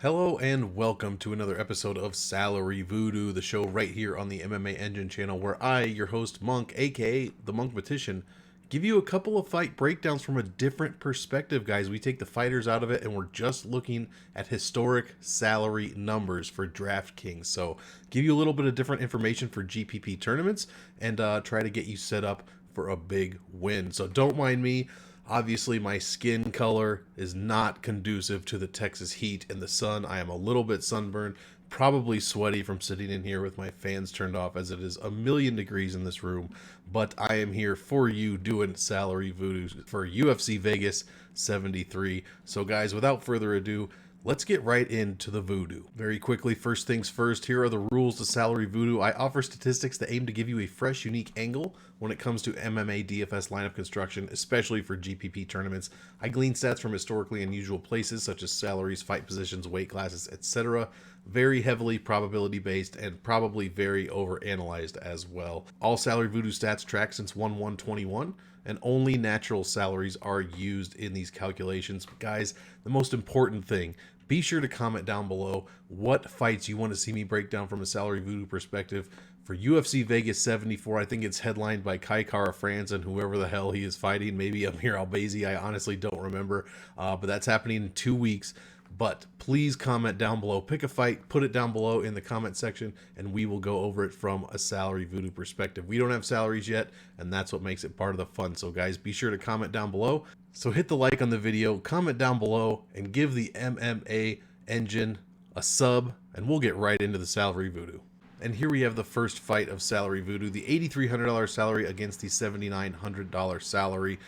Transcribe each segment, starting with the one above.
Hello and welcome to another episode of Salary Voodoo, the show right here on the MMA Engine channel where I, your host Monk, aka the Monkmatician, give you a couple of fight breakdowns from a different perspective, guys. We take the fighters out of it and we're just looking at historic salary numbers for DraftKings. So give you a little bit of different information for GPP tournaments and try to get you set up for a big win. So don't mind me. Obviously, my skin color is not conducive to the Texas heat and the sun. I am a little bit sunburned, probably sweaty from sitting in here with my fans turned off as it is a million degrees in this room. But I am here for you doing Salary Voodoo for UFC Vegas 73. So guys, without further ado, let's get right into the voodoo. Very quickly, first things first, here are the rules to Salary Voodoo. I offer statistics that aim to give you a fresh, unique angle when it comes to MMA DFS lineup construction, especially for GPP tournaments. I glean stats from historically unusual places such as salaries, fight positions, weight classes, etc. Very heavily probability based and probably very overanalyzed as well. All Salary Voodoo stats track since 1/1/21 and only natural salaries are used in these calculations. But guys, the most important thing, be sure to comment down below what fights you want to see me break down from a Salary Voodoo perspective. For UFC Vegas 74, I think it's headlined by Kai Kara France and whoever the hell he is fighting. Maybe Amir Albazi, I honestly don't remember. But that's happening in 2 weeks. But please comment down below. Pick a fight, put it down below in the comment section, and we will go over it from a Salary Voodoo perspective. We don't have salaries yet, and that's what makes it part of the fun. So guys, be sure to comment down below. So hit the like on the video, comment down below, and give the MMA Engine a sub, and we'll get right into the Salary Voodoo. And here we have the first fight of Salary Voodoo, the $8,300 salary against the $7,900 salary.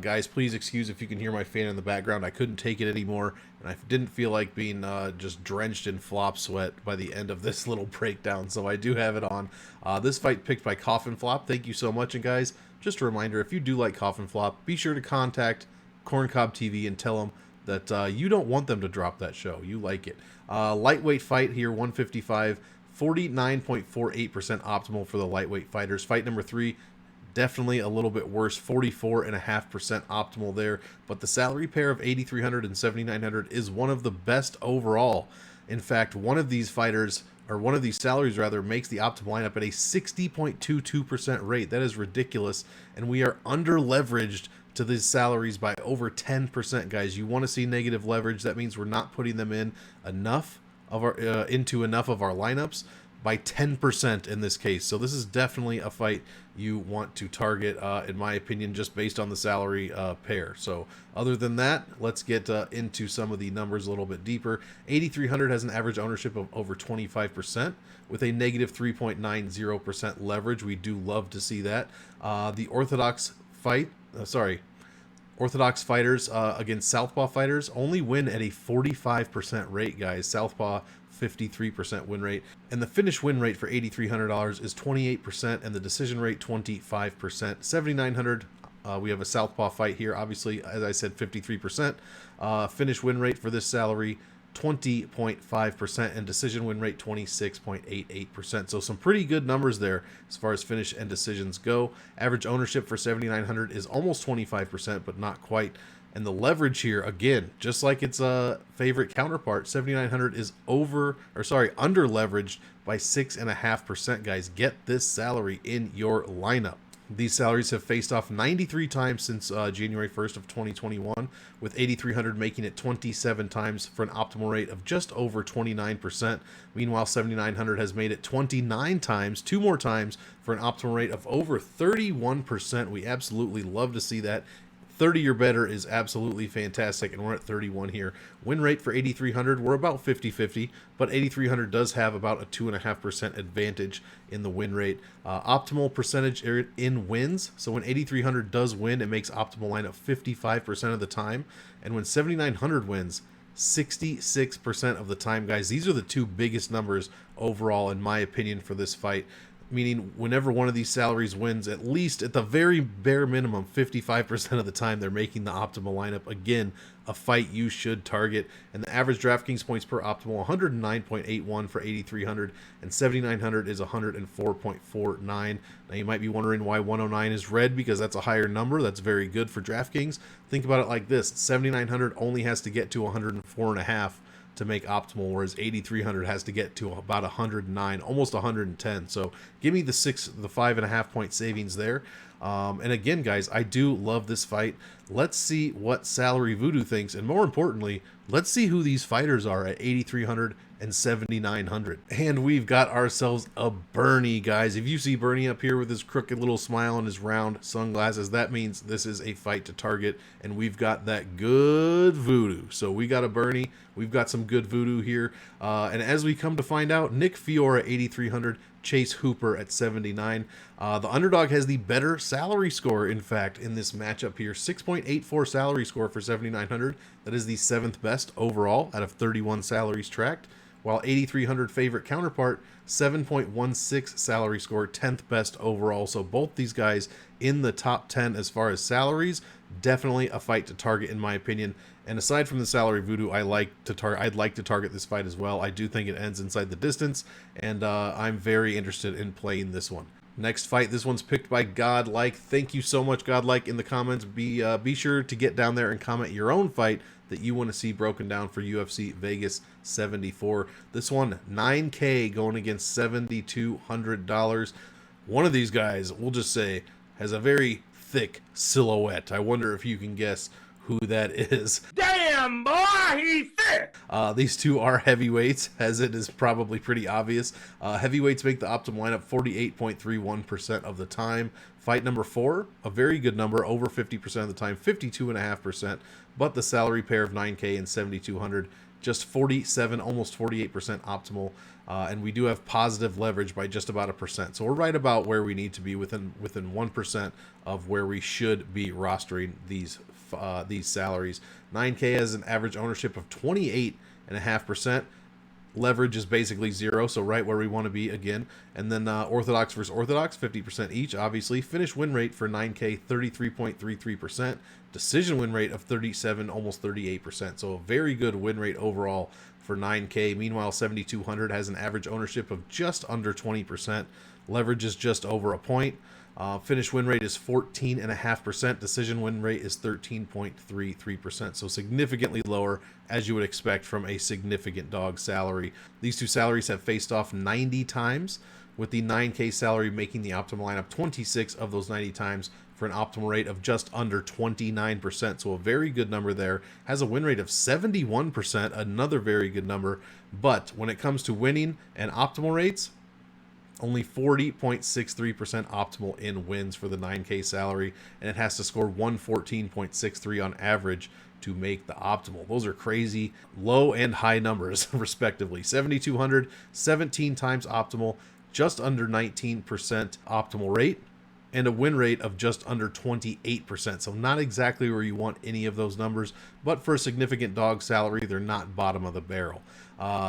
Guys, please excuse if you can hear my fan in the background. I couldn't take it anymore, and I didn't feel like being just drenched in flop sweat by the end of this little breakdown, so I do have it on. This fight picked by Coffin Flop. Thank you so much, and guys, just a reminder, if you do like Coffin Flop, be sure to contact Corncob TV and tell them that you don't want them to drop that show. You like it. Lightweight fight here, 155. 49.48% optimal for the lightweight fighters. Fight number 3, definitely a little bit worse, 44.5% optimal there. But the salary pair of 8,300 and 7,900 is one of the best overall. In fact, one of these fighters, or one of these salaries rather, makes the optimal lineup at a 60.22% rate. That is ridiculous, and we are under leveraged to these salaries by over 10%, guys. You want to see negative leverage. That means we're not putting them in enough of our into enough of our lineups by 10% in this case. So this is definitely a fight you want to target, in my opinion, just based on the salary pair. So other than that, let's get into some of the numbers a little bit deeper. 8,300 has an average ownership of over 25% with a negative 3.90% leverage. We do love to see that. The Orthodox fighters against Southpaw fighters only win at a 45% rate, guys. Southpaw, 53% win rate. And the finish win rate for $8,300 is 28%, and the decision rate, 25%. 7,900, we have a Southpaw fight here. Obviously, as I said, 53%. Finish win rate for this salary, 20.5%, and decision win rate 26.88%. So some pretty good numbers there as far as finish and decisions go. Average ownership for 7,900 is almost 25%, but not quite. And the leverage here, again, just like its favorite counterpart, 7,900 is under leveraged by 6.5%. Guys, get this salary in your lineup. These salaries have faced off 93 times since January 1st of 2021, with 8,300 making it 27 times for an optimal rate of just over 29%. Meanwhile, 7,900 has made it 29 times, 2 more times, for an optimal rate of over 31%. We absolutely love to see that. 30 or better is absolutely fantastic, and we're at 31 here. Win rate for 8,300, we're about 50-50, but 8,300 does have about a 2.5% advantage in the win rate. Optimal percentage in wins, so when 8,300 does win, it makes optimal lineup 55% of the time, and when 7,900 wins, 66% of the time, guys. These are the two biggest numbers overall, in my opinion, for this fight. Meaning whenever one of these salaries wins, at least at the very bare minimum, 55% of the time they're making the optimal lineup. Again, a fight you should target. And the average DraftKings points per optimal, 109.81 for 8,300, and 7,900 is 104.49. Now you might be wondering why 109 is red, because that's a higher number. That's very good for DraftKings. Think about it like this: 7,900 only has to get to 104.5 to make optimal, whereas 8,300 has to get to about 109, almost 110. So give me the 5.5 point savings there. And again, guys, I do love this fight. Let's see what Salary Voodoo thinks, and more importantly, let's see who these fighters are at 8,300 and 7,900. And we've got ourselves a Bernie, guys. If you see Bernie up here with his crooked little smile and his round sunglasses, that means this is a fight to target, and we've got that good voodoo. So we got a Bernie. We've got some good voodoo here. And as we come to find out, Nick Fiora 8,300, Chase Hooper at 79. The underdog has the better salary score, in fact, in this matchup here. 6.84 salary score for 7,900. That is the 7th best overall out of 31 salaries tracked. While 8,300 favorite counterpart, 7.16 salary score, 10th best overall. So both these guys in the top 10 as far as salaries. Definitely a fight to target, in my opinion. And aside from the Salary Voodoo, I'd like to target this fight as well. I do think it ends inside the distance, and I'm very interested in playing this one. Next fight, this one's picked by Godlike. Thank you so much, Godlike, in the comments. Be sure to get down there and comment your own fight that you want to see broken down for UFC Vegas 74. This one, $9K going against $7,200. One of these guys, we'll just say, has a very thick silhouette. I wonder if you can guess who that is. Damn, boy, he's thick! These two are heavyweights, as it is probably pretty obvious. Heavyweights make the optimal lineup 48.31% of the time. Fight number 4, a very good number, over 50% of the time, 52.5%. But the salary pair of 9K and 7,200, just 47, almost 48% optimal. And we do have positive leverage by just about 1%. So we're right about where we need to be, within 1% of where we should be rostering these salaries. 9K has an average ownership of 28.5%. Leverage is basically 0, so right where we want to be again. And then Orthodox versus Orthodox, 50% each, obviously. Finish win rate for 9K, 33.33%. Decision win rate of 37, almost 38%. So a very good win rate overall for 9K. Meanwhile, 7,200 has an average ownership of just under 20%. Leverage is just over a point. Finish win rate is 14.5%. Decision win rate is 13.33%. So significantly lower, as you would expect from a significant dog salary. These two salaries have faced off 90 times, with the 9K salary making the optimal lineup 26 of those 90 times for an optimal rate of just under 29%. So a very good number there. Has a win rate of 71%, another very good number. But when it comes to winning and optimal rates, only 40.63% optimal in wins for the 9K salary, and it has to score 114.63 on average to make the optimal. Those are crazy low and high numbers, respectively. 7,200, 17 times optimal, just under 19% optimal rate, and a win rate of just under 28%. So not exactly where you want any of those numbers, but for a significant dog salary, they're not bottom of the barrel.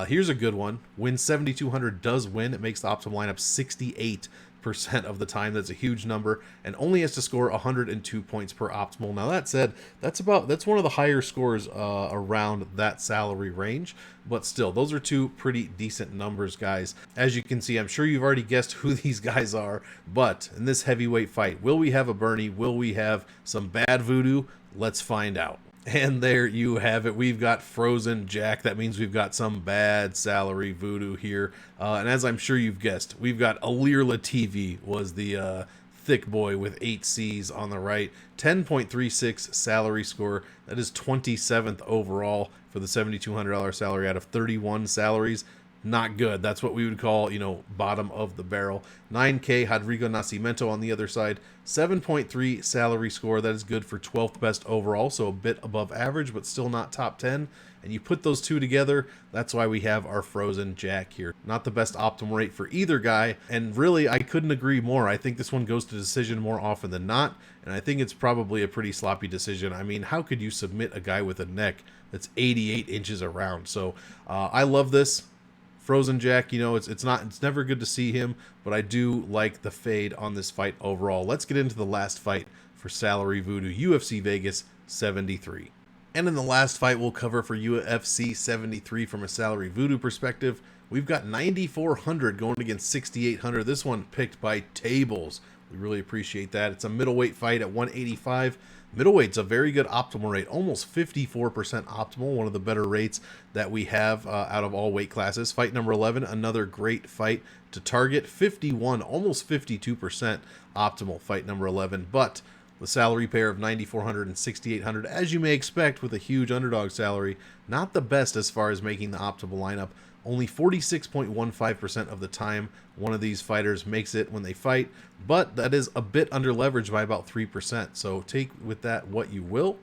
Here's a good one. When 7,200 does win, it makes the optimal lineup 68% of the time. That's a huge number, and only has to score 102 points per optimal. Now that said, that's one of the higher scores around that salary range, but still, those are two pretty decent numbers, guys. As you can see, I'm sure you've already guessed who these guys are, but in this heavyweight fight, will we have a Bernie? Will we have some bad voodoo? Let's find out. And there you have it. We've got Frozen Jack. That means we've got some bad salary voodoo here. And as I'm sure you've guessed, we've got Alirla TV was the thick boy with 8 C's on the right. 10.36 salary score. That is 27th overall for the $7,200 salary out of 31 salaries. Not good. That's what we would call, bottom of the barrel. 9K, Rodrigo Nascimento on the other side. 7.3 salary score. That is good for 12th best overall, so a bit above average, but still not top 10. And you put those two together, that's why we have our Frozen Jack here. Not the best optimal rate for either guy, and really, I couldn't agree more. I think this one goes to decision more often than not, and I think it's probably a pretty sloppy decision. I mean, how could you submit a guy with a neck that's 88 inches around? So I love this. Frozen Jack, it's never good to see him, but I do like the fade on this fight overall. Let's get into the last fight for Salary Voodoo, UFC Vegas 73. And in the last fight we'll cover for UFC 73 from a Salary Voodoo perspective, we've got 9,400 going against 6,800. This one picked by tables. We really appreciate that. It's a middleweight fight at 185. Middleweight's a very good optimal rate, almost 54% optimal, one of the better rates that we have out of all weight classes. Fight number 11, another great fight to target, 51, almost 52% optimal, fight number 11. But the salary pair of 9,400 and 6,800, as you may expect with a huge underdog salary, not the best as far as making the optimal lineup. Only 46.15% of the time one of these fighters makes it when they fight, but that is a bit under leveraged by about 3%. So take with that what you will.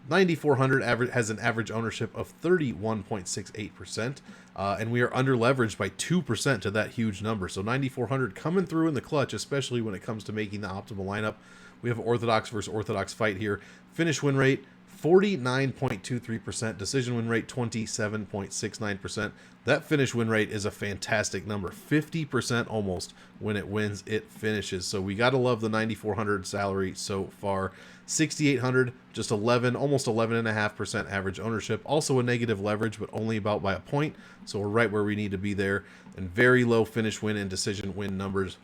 9,400 average has an average ownership of 31.68%, and we are under leveraged by 2% to that huge number. So 9,400 coming through in the clutch, especially when it comes to making the optimal lineup. We have orthodox versus orthodox fight here. Finish win rate 49.23%, decision win rate 27.69%. That finish win rate is a fantastic number, 50% almost. When it wins, it finishes. So we got to love the 9,400 salary so far. 6,800, just 11, almost 11.5% average ownership. Also a negative leverage, but only about by a point. So we're right where we need to be there. And very low finish win and decision win numbers,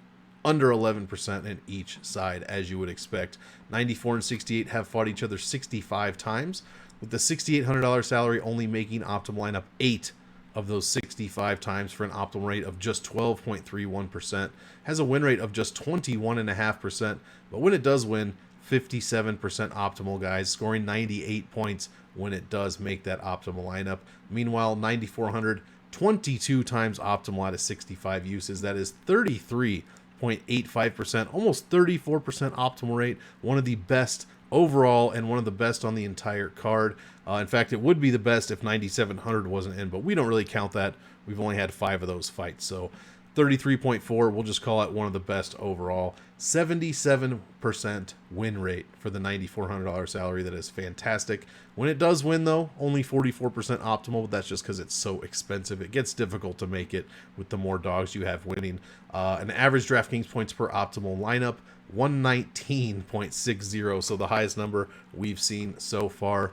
under 11% in each side, as you would expect. 94 and 68 have fought each other 65 times, with the $6,800 salary only making optimal lineup 8 of those 65 times for an optimal rate of just 12.31%. Has a win rate of just 21.5%, but when it does win, 57% optimal, guys, scoring 98 points when it does make that optimal lineup. Meanwhile, 9,400, 22 times optimal out of 65 uses. That is 33.85%, almost 34% optimal rate. One of the best overall and one of the best on the entire card. In fact, it would be the best if 9,700 wasn't in, but we don't really count that. We've only had 5 of those fights. So 33.4, we'll just call it one of the best overall. 77% win rate for the $9,400 salary. That is fantastic. When it does win, though, only 44% optimal, but that's just because it's so expensive. It gets difficult to make it with the more dogs you have winning. An average DraftKings points per optimal lineup, 119.60, so the highest number we've seen so far.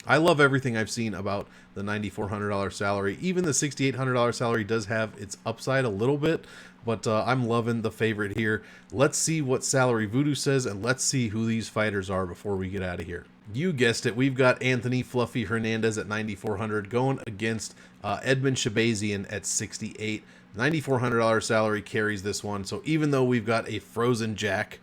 I love everything I've seen about the $9,400 salary. Even the $6,800 salary does have its upside a little bit, but I'm loving the favorite here. Let's see what Salary Voodoo says, and let's see who these fighters are before we get out of here. You guessed it, we've got Anthony Fluffy Hernandez at 9,400 going against Edmund Shabazian at 68. $9,400 salary carries this one, so even though we've got a frozen jack,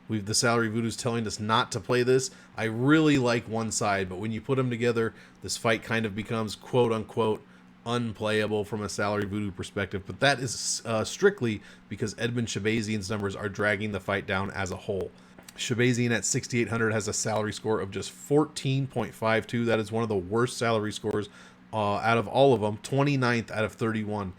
the Salary Voodoo's telling us not to play this. I really like one side, but when you put them together, this fight kind of becomes quote-unquote unplayable from a Salary Voodoo perspective. But that is strictly because Edmund Shabazian's numbers are dragging the fight down as a whole. Shabazian at 6,800 has a salary score of just 14.52. That is one of the worst salary scores out of all of them, 29th out of 31.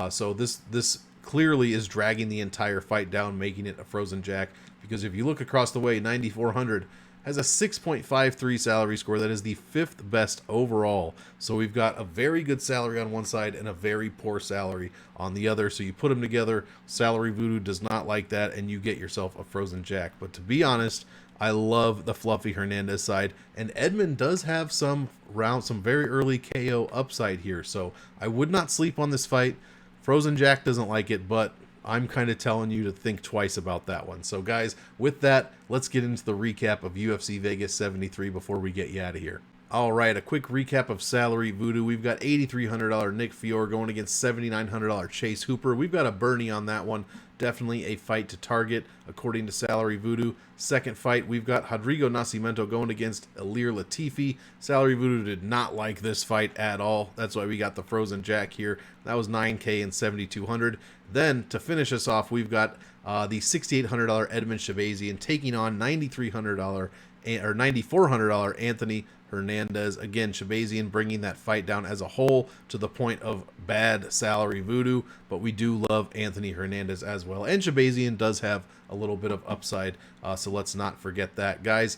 So this clearly is dragging the entire fight down, making it a frozen jack. Because if you look across the way, 9,400 has a 6.53 salary score. That is the 5th best overall. So we've got a very good salary on one side and a very poor salary on the other. So you put them together, Salary Voodoo does not like that, and you get yourself a frozen jack. But to be honest, I love the Fluffy Hernandez side, and Edmund does have some very early KO upside here. So I would not sleep on this fight. Frozen jack doesn't like it, but I'm kind of telling you to think twice about that one. So guys, with that, let's get into the recap of UFC Vegas 73 before we get you out of here. All right, a quick recap of Salary Voodoo. We've got $8,300 Nick Fiore going against $7,900 Chase Hooper. We've got a Bernie on that one. Definitely a fight to target, according to Salary Voodoo. Second fight, we've got Rodrigo Nascimento going against Ilir Latifi. Salary Voodoo did not like this fight at all. That's why we got the frozen jack here. That was $9K and $7,200. Then, to finish us off, we've got the $6,800 Edmund Shabazian taking on $9,400 Anthony Hernandez. Again, Shabazian bringing that fight down as a whole to the point of bad Salary Voodoo, but we do love Anthony Hernandez as well. And Shabazian does have a little bit of upside, so let's not forget that. Guys,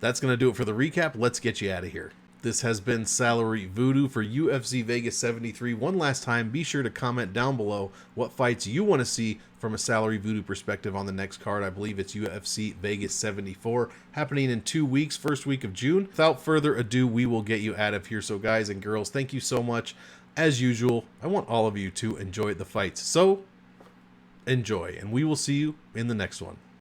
that's going to do it for the recap. Let's get you out of here. This has been Salary Voodoo for UFC Vegas 73. One last time, be sure to comment down below what fights you want to see from a Salary Voodoo perspective on the next card. I believe it's UFC Vegas 74, happening in 2 weeks, first week of June. Without further ado, we will get you out of here. So guys and girls, thank you so much. As usual, I want all of you to enjoy the fights. So enjoy, and we will see you in the next one.